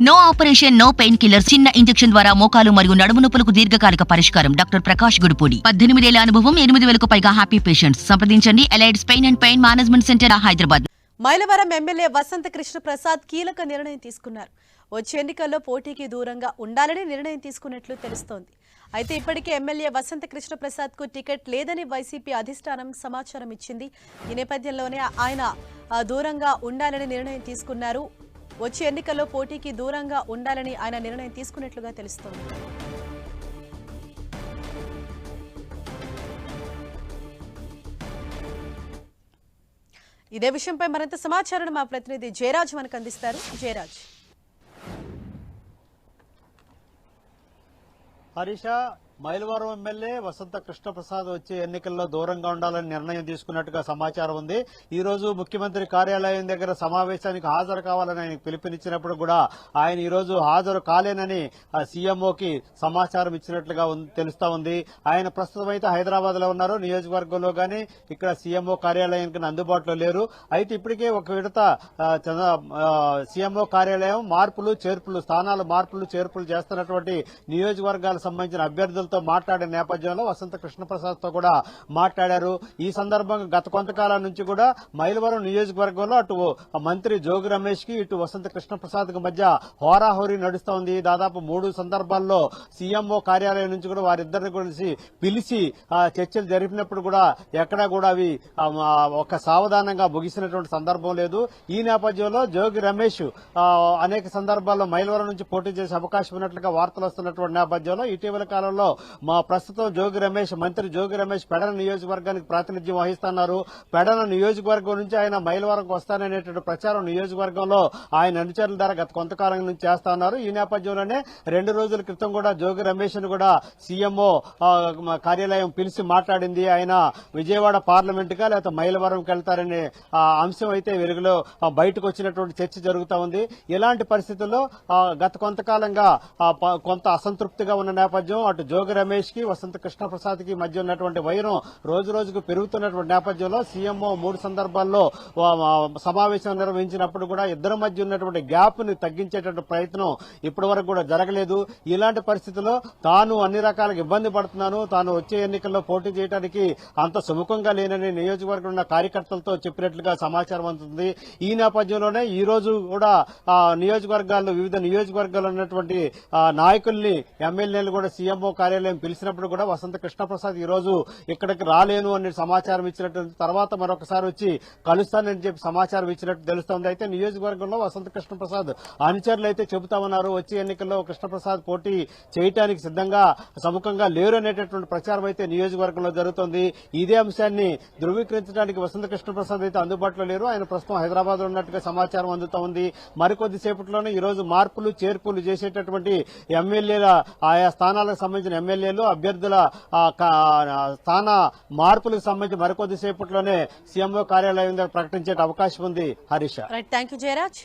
No operation, no pain killer. చిన్న injection ద్వారా మోకాలు మరియు నడుము నొప్పులకు దీర్ఘకాలిక పరిష్కారం. డాక్టర్ ప్రకాష్ గుడిపూడి. 18 ఏళ్ల అనుభవం, 8,000కు పైగా హ్యాపీ పేషెంట్స్. సంప్రదించండి. Allied's pain and pain management centre, Hyderabad. Mylavaram MLA Vasantha Krishna Prasad కీలక నిర్ణయం తీసుకున్నారు. వచ్చే ఎన్నికల్లో పోటీకి దూరంగా ఉండాలని నిర్ణయం తీసుకున్నట్లు తెలుస్తోంది. అయితే ఇప్పటికే ఎమ్మెల్యే వసంత కృష్ణ ప్రసాద్ కు టికెట్ లేదని వైసీపీ అధిష్టానం సమాచారం ఇచ్చింది. ఈ నేపథ్యంలోనే ఆయన దూరంగా ఉండాలని నిర్ణయం తీసుకున్నారు. వచ్చే ఎన్నికల్లో పోటీకి దూరంగా ఉండాలని ఆయన నిర్ణయం తీసుకున్నట్లుగా తెలుస్తోంది. ఇదే విషయంపై మరింత సమాచారం మా ప్రతినిధి జయరాజ్ మనకు అందిస్తారు. జయరాజ్. హరీష, మైలవరం ఎమ్మెల్యే వసంత కృష్ణప్రసాద్ వచ్చే ఎన్నికల్లో దూరంగా ఉండాలని నిర్ణయం తీసుకున్నట్టుగా సమాచారం ఉంది. ఈ రోజు ముఖ్యమంత్రి కార్యాలయం దగ్గర సమావేశానికి హాజరు కావాలని ఆయన పిలుపునిచ్చినప్పుడు కూడా ఆయన ఈ రోజు హాజరు కాలేనని సీఎంఓకి సమాచారం ఇచ్చినట్లుగా తెలుస్తా ఉంది. ఆయన ప్రస్తుతం అయితే హైదరాబాద్ లో ఉన్నారు. నియోజకవర్గంలో గానీ ఇక్కడ సీఎంఓ కార్యాలయానికి అందుబాటులో లేరు. అయితే ఇప్పటికే ఒక విడత సీఎంఓ కార్యాలయం స్థానాల మార్పులు చేర్పులు చేస్తున్నటువంటి నియోజకవర్గాలకు సంబంధించిన అభ్యర్థులు మాట్లాడిన నేపథ్యంలో వసంత కృష్ణప్రసాద్ తో కూడా మాట్లాడారు. ఈ సందర్భంగా గత కొంతకాలం నుంచి కూడా మైలవరం నియోజకవర్గంలో అటు మంత్రి జోగి రమేష్ కి ఇటు వసంత కృష్ణప్రసాద్ కి మధ్య హోరాహోరీ నడుస్తోంది. దాదాపు 3 సందర్భాల్లో సీఎంఓ కార్యాలయం నుంచి కూడా వారిద్దరిని గురించి పిలిచి చర్చలు జరిపినప్పుడు కూడా ఎక్కడా కూడా అవి ఒక సావధానంగా ముగిసినటువంటి సందర్భం లేదు. ఈ నేపథ్యంలో జోగి రమేష్ అనేక సందర్భాల్లో మైలవరం నుంచి పోటీ చేసే అవకాశం ఉన్నట్లుగా వార్తలు వస్తున్నటువంటి నేపథ్యంలో ఇటీవల కాలంలో ప్రస్తుతం మంత్రి జోగి రమేష్ పెడన నియోజకవర్గానికి ప్రాతినిధ్యం వహిస్తున్నారు. పెడన నియోజకవర్గం నుంచి ఆయన మైలవరంకు వస్తాననేటువంటి ప్రచారం నియోజకవర్గంలో ఆయన అనుచరుల ద్వారా గత కొంతకాలం నుంచి చేస్తా ఉన్నారు. ఈ నేపథ్యంలోనే 2 రోజుల క్రితం కూడా జోగి రమేష్ ను కూడా సీఎంఓ కార్యాలయం పిలిచి మాట్లాడింది. ఆయన విజయవాడ పార్లమెంట్ గా లేకపోతే మైలవరంకి వెళ్తారనే అంశం అయితే వెలుగులో బయటకు వచ్చినటువంటి చర్చ జరుగుతా ఉంది. ఇలాంటి పరిస్థితుల్లో గత కొంతకాలంగా కొంత అసంతృప్తిగా ఉన్న నేపథ్యం అటు జోగి రమేష్ కి వసంత కృష్ణప్రసాద్ కి మధ్య ఉన్నటువంటి వైరం రోజు రోజుకు పెరుగుతున్నటువంటి నేపథ్యంలో సీఎంఓ 3 సందర్భాల్లో సమావేశం నిర్వహించినప్పుడు కూడా ఇద్దరి మధ్య ఉన్నటువంటి గ్యాప్ ని తగ్గించేటువంటి ప్రయత్నం ఇప్పటి వరకు కూడా జరగలేదు. ఇలాంటి పరిస్థితుల్లో తాను అన్ని రకాలుగా ఇబ్బంది పడుతున్నాను, తాను వచ్చే ఎన్నికల్లో పోటీ చేయడానికి అంత సుముఖంగా లేనని నియోజకవర్గంలో ఉన్న కార్యకర్తలతో చెప్పినట్లుగా సమాచారం అందుతుంది. ఈ నేపథ్యంలోనే ఈ రోజు కూడా వివిధ నియోజకవర్గాల్లో ఉన్నటువంటి నాయకుల్ని ఎమ్మెల్యేలు కూడా సీఎంఓ కార్యాలయం పిలిచినప్పుడు కూడా వసంత కృష్ణప్రసాద్ ఈ రోజు ఇక్కడికి రాలేను అనే సమాచారం ఇచ్చినట్టు తర్వాత మరొకసారి వచ్చి కలుస్తానని చెప్పి సమాచారం ఇచ్చినట్టు తెలుస్తోంది. అయితే నియోజకవర్గంలో వసంత కృష్ణప్రసాద్ అనుచరులు అయితే చెబుతా ఉన్నారు, వచ్చే ఎన్నికల్లో కృష్ణప్రసాద్ పోటీ చేయడానికి సిద్ధంగా సముఖంగా లేరు అనేటటువంటి ప్రచారం అయితే నియోజకవర్గంలో జరుగుతోంది. ఇదే అంశాన్ని ధృవీకరించడానికి వసంత కృష్ణప్రసాద్ అయితే అందుబాటులో లేరు. ఆయన ప్రస్తుతం హైదరాబాద్ లో ఉన్నట్టుగా సమాచారం అందుతా ఉంది. మరికొద్దిసేపట్లోనే ఈ రోజు మార్పులు చేర్పులు చేసేటటువంటి ఎమ్మెల్యేల ఆయా స్థానాలకు సంబంధించిన ఎమ్మెల్యేలు అభ్యర్థుల స్థాన మార్పులకు సంబంధించి మరికొద్దిసేపట్లోనే సీఎంఓ కార్యాలయం ప్రకటించే అవకాశం ఉంది. హరీష. Thank you Jayaraj.